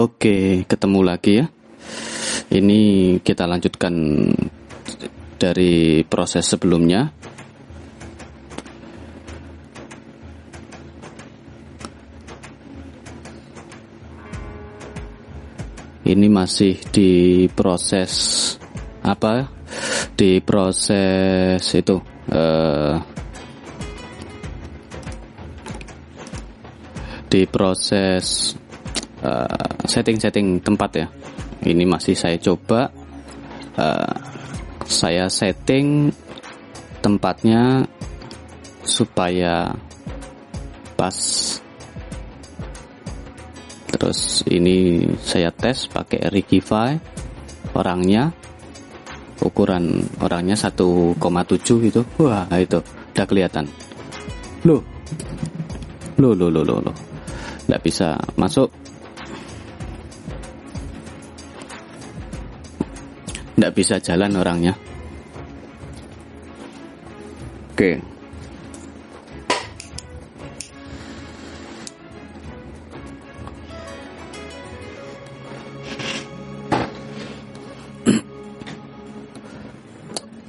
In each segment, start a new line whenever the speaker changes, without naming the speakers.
Oke, ketemu lagi ya. Ini kita lanjutkan dari proses sebelumnya. Ini masih di proses apa? Di proses itu di proses setting tempat ya. Ini masih saya coba, saya setting tempatnya supaya pas. Terus ini saya tes pakai Rigify orangnya, ukuran orangnya 1,7 gitu. Wah, itu udah kelihatan. Loh. Nggak bisa masuk. Nggak bisa jalan orangnya. Oke.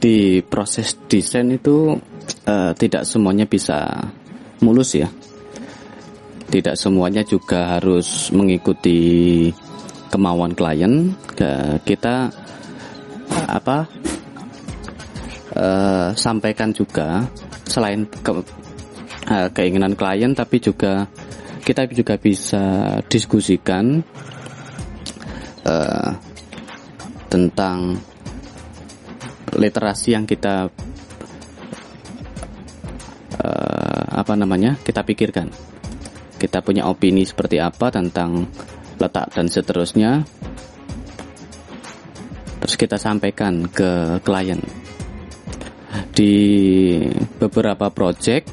Di proses desain itu tidak semuanya bisa mulus ya. Tidak semuanya juga harus mengikuti kemauan klien. Kita sampaikan juga selain keinginan klien, tapi juga kita juga bisa diskusikan tentang literasi yang kita kita pikirkan. Kita punya opini seperti apa tentang letak dan seterusnya, terus kita sampaikan ke klien. Di beberapa project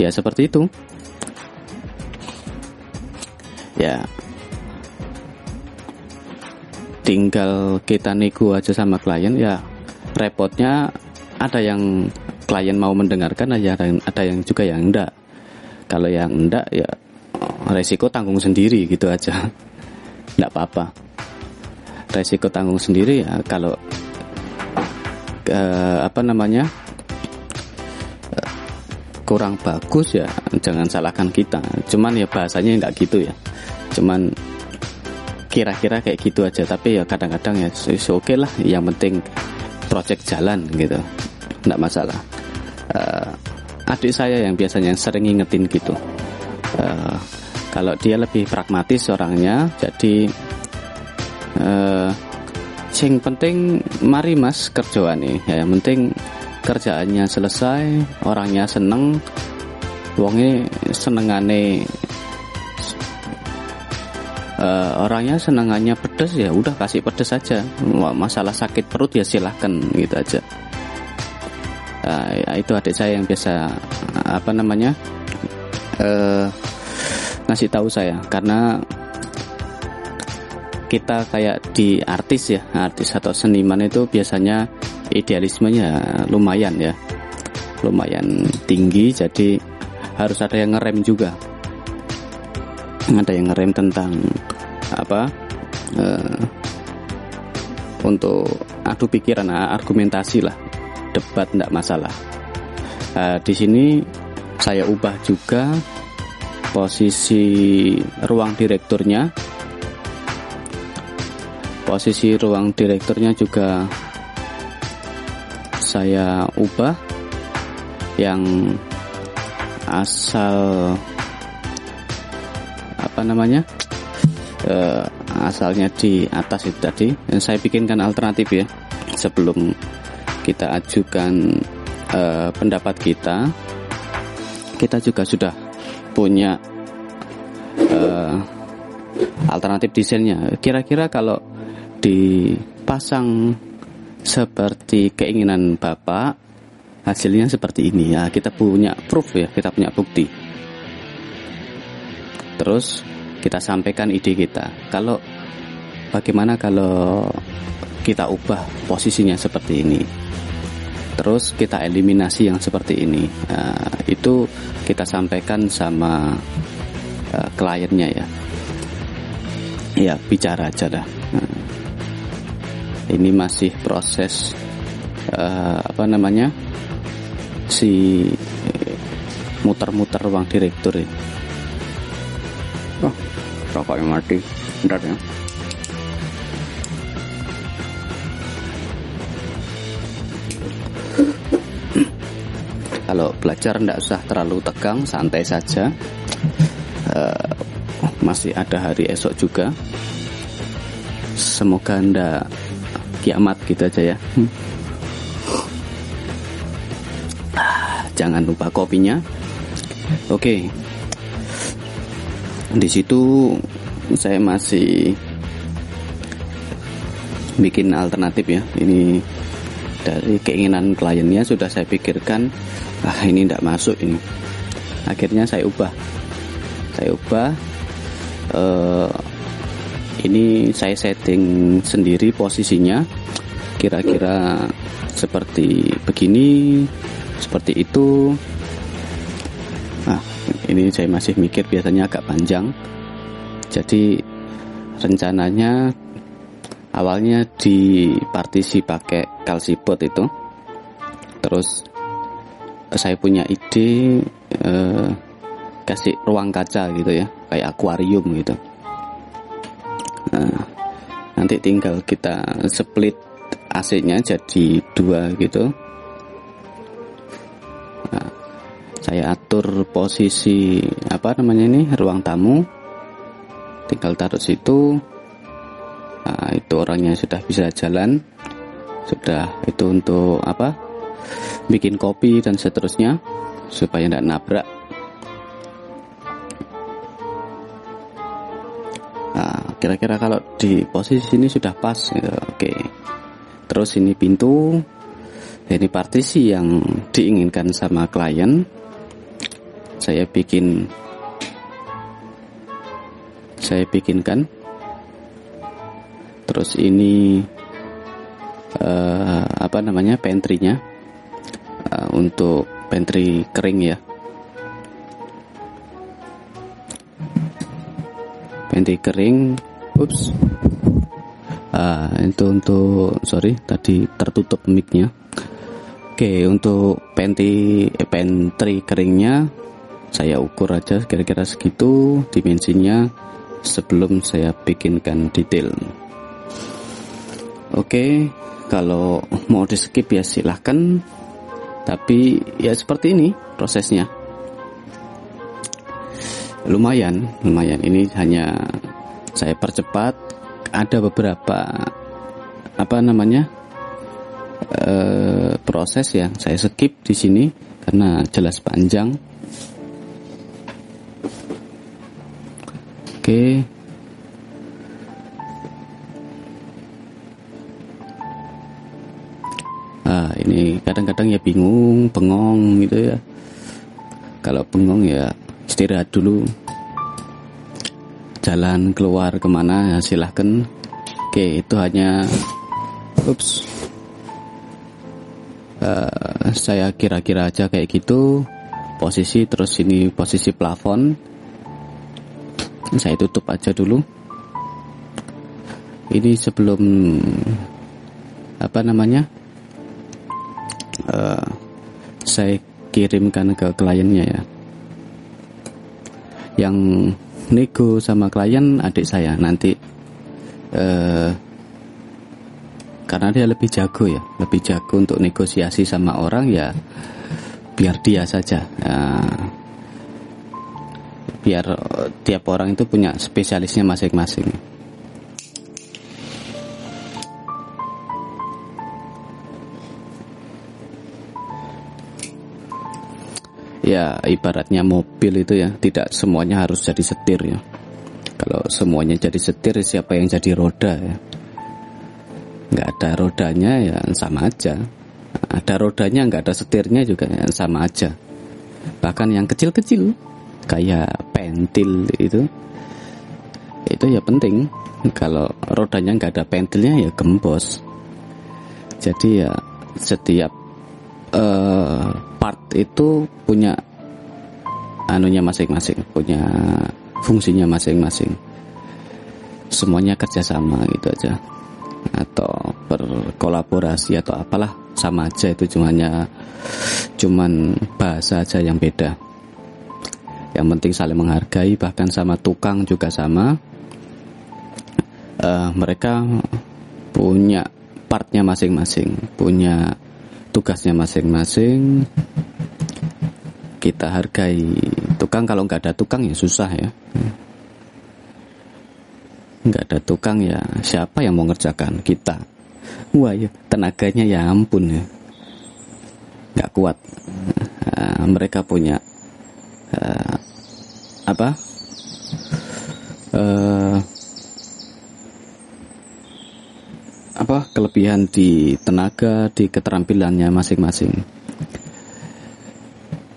ya seperti itu ya, tinggal kita nego aja sama klien. Ya repotnya ada yang klien mau mendengarkan aja, ada yang juga yang enggak. Kalau yang enggak ya resiko tanggung sendiri gitu aja. Enggak apa-apa, resiko tanggung sendiri ya. Kalau kurang bagus ya jangan salahkan kita. Cuman ya bahasanya enggak gitu ya, cuman kira-kira kayak gitu aja. Tapi ya kadang-kadang ya oke lah, yang penting project jalan gitu, enggak masalah. Adik saya yang biasanya sering ngingetin gitu, kalau dia lebih pragmatis orangnya, jadi sing penting mari mas kerjaan nih ya, yang penting kerjaannya selesai, orangnya seneng, wonge senengane orangnya senengannya pedes ya udah kasih pedes aja. Masalah sakit perut ya silahkan gitu aja. Ya, itu adik saya yang biasa ngasih tahu saya, karena kita kayak di artis atau seniman itu biasanya idealismenya lumayan tinggi, jadi harus ada yang ngerem juga, ada yang ngerem tentang untuk adu pikiran, argumentasi lah, debat enggak masalah. Di sini saya ubah juga posisi ruang direkturnya. Posisi ruang direkturnya juga saya ubah, yang asal asalnya di atas itu tadi. Dan saya bikinkan alternatif ya, sebelum kita ajukan pendapat kita juga sudah punya alternatif desainnya. Kira-kira kalau dipasang seperti keinginan Bapak, hasilnya seperti ini ya. Kita punya proof ya, kita punya bukti. Terus kita sampaikan ide kita. Bagaimana kalau kita ubah posisinya seperti ini? Terus kita eliminasi yang seperti ini. Itu kita sampaikan sama kliennya ya. ya bicara aja lah. Ini masih proses si muter-muter ruang direktur ya. Oh, rokoknya mati. Bentar ya. Kalau belajar tidak usah terlalu tegang, santai saja. Masih ada hari esok juga. Semoga Anda kiamat gitu aja ya. Jangan lupa kopinya. Oke. Di situ saya masih bikin alternatif ya. Ini dari keinginan kliennya sudah saya pikirkan, ini tidak masuk ini. Akhirnya saya ubah. Ini saya setting sendiri posisinya, kira-kira seperti begini, seperti itu. Ini saya masih mikir, biasanya agak panjang. Jadi rencananya awalnya di partisi pakai kalsibot itu. Terus saya punya ide kasih ruang kaca gitu ya, kayak akuarium gitu. Nanti tinggal kita split AC-nya jadi 2 gitu. Saya atur posisi ruang tamu, tinggal taruh situ. Itu orangnya sudah bisa jalan, sudah itu untuk bikin kopi dan seterusnya supaya tidak nabrak. Kira-kira kalau di posisi ini sudah pas gitu. Oke. Terus ini pintu, ini partisi yang diinginkan sama klien. Saya bikinkan. Terus ini pantry-nya, untuk pantry kering ya. Pantry kering. Itu untuk tadi tertutup mic-nya. Oke, untuk pantry keringnya saya ukur aja kira-kira segitu dimensinya sebelum saya bikinkan detail. Oke, kalau mau di skip ya silahkan, tapi ya seperti ini prosesnya. Lumayan ini hanya saya percepat. Ada beberapa proses yang saya skip di sini karena jelas panjang. Oke. Ini kadang-kadang ya bingung, bengong gitu ya. Kalau bengong ya istirahat dulu, jalan keluar kemana ya silahkan. Oke, itu hanya saya kira-kira aja kayak gitu posisi. Terus ini posisi plafon, saya tutup aja dulu. Ini sebelum saya kirimkan ke kliennya ya. Yang nego sama klien adik saya nanti, karena dia lebih jago untuk negosiasi sama orang ya, biar dia saja. Biar tiap orang itu punya spesialisnya masing-masing. Ya ibaratnya mobil itu ya, tidak semuanya harus jadi setir ya. Kalau semuanya jadi setir, siapa yang jadi roda ya? Nggak ada rodanya ya sama aja. Ada rodanya nggak ada setirnya juga ya sama aja. Bahkan yang kecil-kecil kayak pentil itu ya penting. Kalau rodanya nggak ada pentilnya ya gembos. Jadi ya setiap part itu punya anunya masing-masing, punya fungsinya masing-masing. semuanya kerjasama gitu aja, atau berkolaborasi atau apalah, sama aja itu, cuman bahasa aja yang beda. Yang penting saling menghargai. Bahkan sama tukang juga sama, mereka punya partnya masing-masing, punya tugasnya masing-masing. Kita hargai tukang. Kalau nggak ada tukang ya susah ya, nggak ada tukang ya siapa yang mau ngerjakan? Kita. Wah ya, tenaganya ya ampun ya, nggak kuat. Mereka punya kelebihan di tenaga, di keterampilannya masing-masing.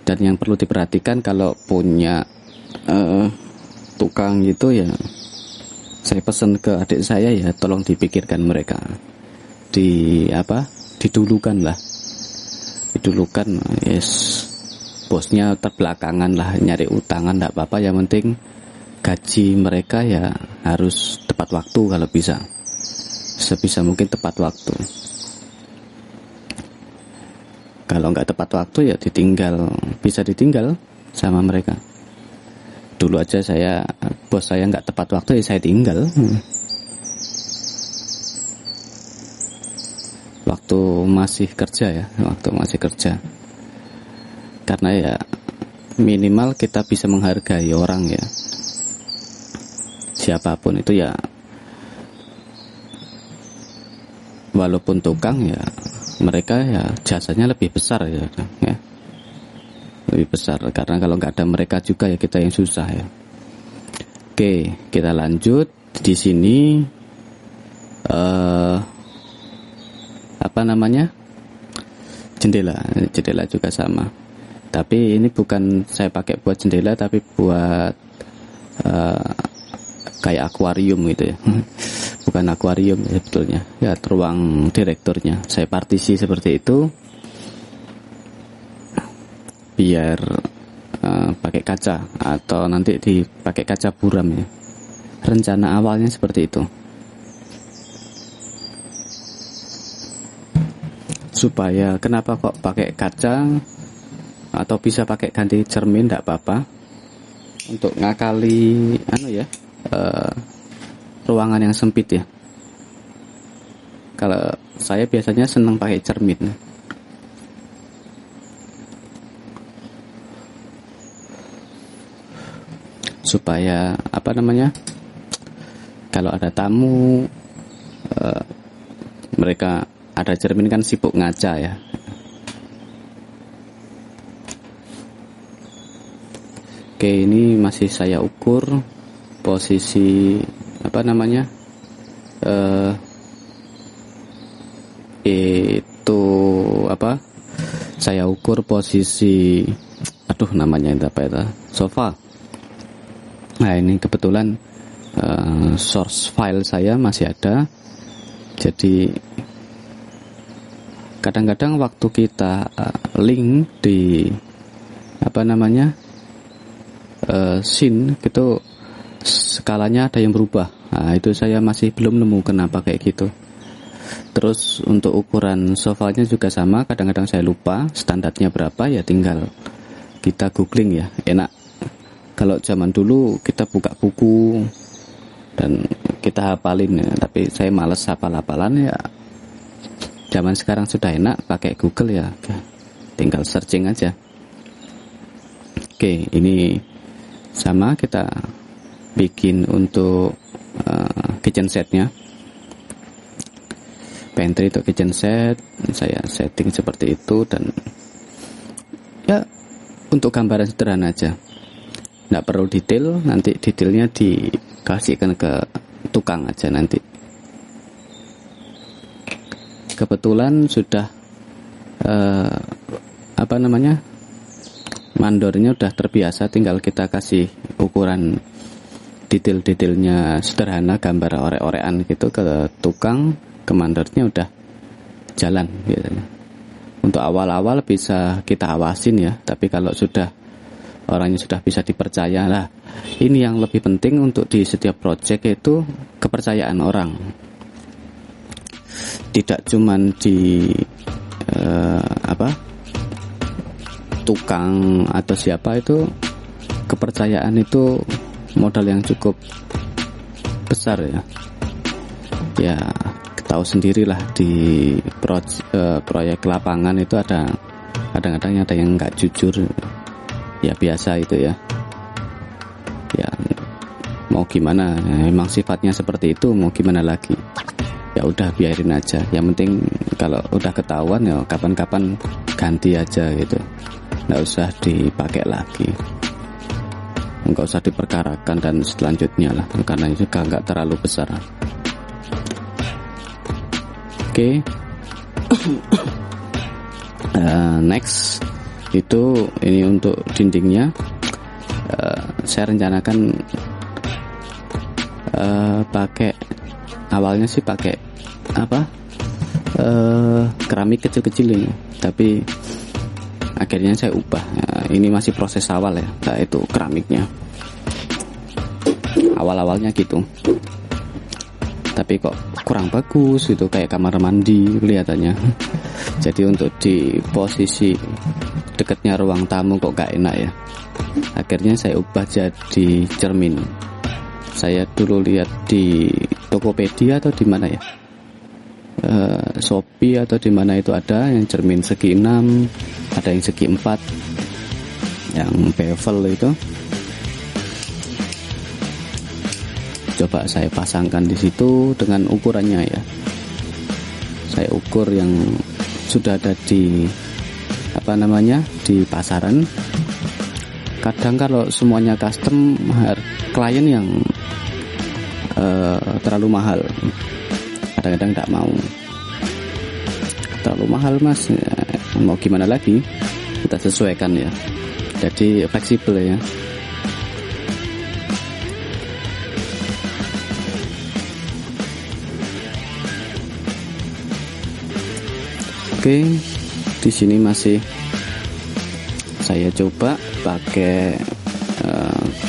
Dan yang perlu diperhatikan kalau punya tukang gitu ya, saya pesan ke adik saya ya, tolong dipikirkan mereka, didulukan lah, yes. Bosnya terbelakangan lah, nyari utangan enggak apa-apa, yang penting gaji mereka ya harus tepat waktu, kalau bisa sebisa mungkin tepat waktu. Kalau nggak tepat waktu ya bisa ditinggal sama mereka. Dulu aja bos saya nggak tepat waktu ya saya tinggal. Waktu masih kerja. Karena ya minimal kita bisa menghargai orang ya, siapapun itu ya, walaupun tukang ya, mereka ya jasanya lebih besar ya, lebih besar. Karena kalau nggak ada mereka juga ya kita yang susah ya. Oke, kita lanjut di sini. Jendela juga sama. Tapi ini bukan saya pakai buat jendela, tapi buat kayak akuarium gitu ya. Bukan akuarium ya sebetulnya, ya ruang direkturnya. Saya partisi seperti itu biar pakai kaca, atau nanti dipakai kaca buram ya. Rencana awalnya seperti itu. Supaya kenapa kok pakai kaca, atau bisa pakai ganti cermin, enggak apa-apa, untuk ngakali ruangan yang sempit ya. Kalau saya biasanya senang pakai cermin, supaya kalau ada tamu, mereka ada cermin kan sibuk ngaca ya. Oke, ini masih saya ukur posisi saya ukur posisi sofa. Nah, ini kebetulan source file saya masih ada. Jadi kadang-kadang waktu kita link di scene gitu, skalanya ada yang berubah. Nah, itu saya masih belum nemu kenapa kayak gitu. Terus untuk ukuran sofanya juga sama, kadang-kadang saya lupa standarnya berapa, ya tinggal kita googling ya, enak. Kalau zaman dulu kita buka buku dan kita hafalin ya, tapi saya males hafal-hafalan ya. Zaman sekarang sudah enak, pakai Google ya, tinggal searching aja. Oke, ini sama kita bikin untuk kitchen setnya, pantry itu kitchen set, saya setting seperti itu. Dan ya untuk gambaran sederhana aja, nggak perlu detail, nanti detailnya dikasihkan ke tukang aja nanti. Kebetulan sudah mandornya udah terbiasa, tinggal kita kasih ukuran detail-detailnya sederhana, gambar orek-orekan gitu ke tukang, ke mandornya udah jalan biasanya. Untuk awal-awal bisa kita awasin ya, tapi kalau sudah orangnya sudah bisa dipercaya. Lah, ini yang lebih penting untuk di setiap project itu kepercayaan orang. Tidak cuman di tukang atau siapa, itu kepercayaan itu modal yang cukup besar ya. Ya tahu sendirilah di proyek lapangan itu ada kadang-kadang ada yang nggak jujur. Ya biasa itu ya. Ya mau gimana, emang sifatnya seperti itu, mau gimana lagi. Ya udah biarin aja. Yang penting kalau udah ketahuan ya kapan-kapan ganti aja gitu. Nggak usah dipakai lagi, nggak usah diperkarakan dan selanjutnya lah, karena itu juga nggak terlalu besar. Oke. Next itu ini untuk dindingnya. Saya rencanakan pakai, awalnya sih pakai keramik kecil-kecil ini, tapi akhirnya saya ubah. Ini masih proses awal ya, itu keramiknya awal-awalnya gitu, tapi kok kurang bagus itu, kayak kamar mandi kelihatannya. Jadi untuk di posisi dekatnya ruang tamu kok gak enak ya, akhirnya saya ubah jadi cermin. Saya dulu lihat di Tokopedia atau di mana ya, Shopee atau di mana itu ada yang cermin segi 6, ada yang segi 4, yang bevel itu. Coba saya pasangkan di situ dengan ukurannya ya. Saya ukur yang sudah ada di di pasaran. Kadang kalau semuanya custom, klien yang terlalu mahal, kadang-kadang tidak mau. Terlalu mahal mas, ya, mau gimana lagi, kita sesuaikan ya. Jadi fleksibel ya. Oke, di sini masih saya coba pakai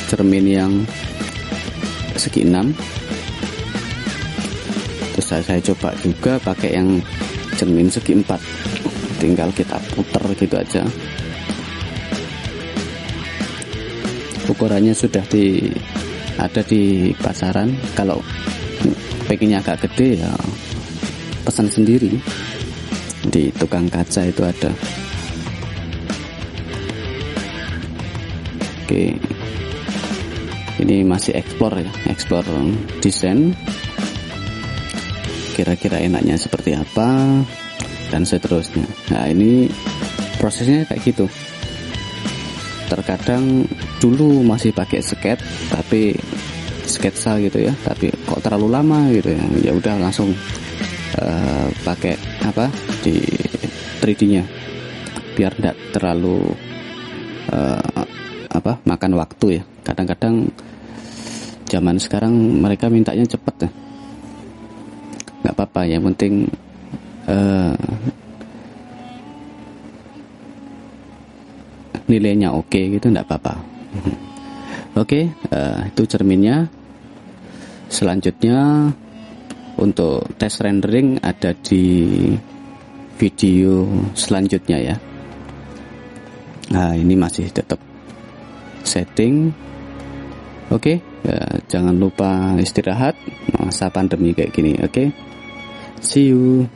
cermin yang segi 6. Terus saya coba juga pakai yang cermin segi 4. Tinggal kita putar gitu aja. Ukurannya sudah ada di pasaran. Kalau pengennya agak gede ya pesan sendiri, di tukang kaca itu ada. Oke, ini masih explore ya, explore desain, kira-kira enaknya seperti apa dan seterusnya. Nah ini prosesnya kayak gitu. Terkadang dulu masih pakai sket, tapi sketsa gitu ya, tapi kok terlalu lama gitu ya. Ya udah langsung pakai di 3D-nya, biar tidak terlalu makan waktu ya. Kadang-kadang zaman sekarang mereka mintanya cepet ya. Nggak apa-apa, yang penting nilainya oke gitu, nggak apa-apa. Oke, itu cerminnya. Selanjutnya untuk tes rendering ada di video selanjutnya ya. Nah ini masih tetap setting. Oke, jangan lupa istirahat masa pandemi kayak gini. Oke, see you.